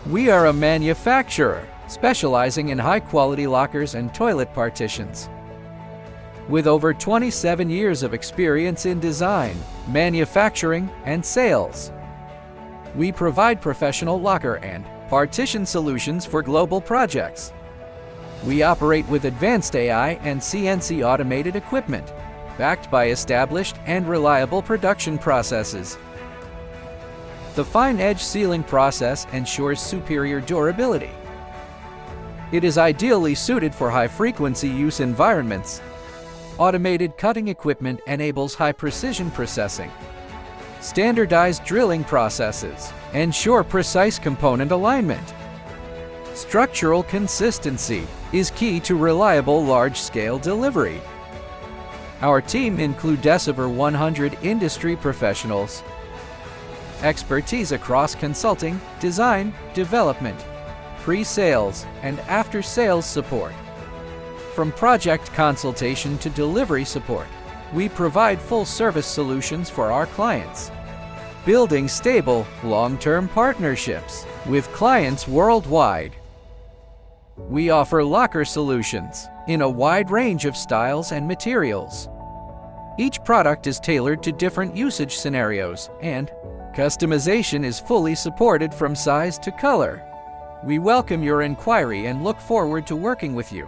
We are a manufacturer specializing in high-quality lockers and toilet partitions. With over 27 years of experience in design, manufacturing, and sales, we provide professional locker and partition solutions for global projects. We operate with advanced AI and CNC automated equipment, backed by established and reliable production processes. The fine edge sealing process ensures superior durability. It is ideally suited for high-frequency use environments. Automated cutting equipment enables high-precision processing. Standardized drilling processes ensure precise component alignment. Structural consistency is key to reliable large-scale delivery. Our team includes over 100 industry professionals. Expertise across consulting, design, development, pre-sales, and after-sales support. From project consultation to delivery support, we provide full-service solutions for our clients, building stable, long-term partnerships with clients worldwide. We offer locker solutions in a wide range of styles and materials. Each product is tailored to different usage scenarios, and customization is fully supported from size to color. We welcome your inquiry and look forward to working with you.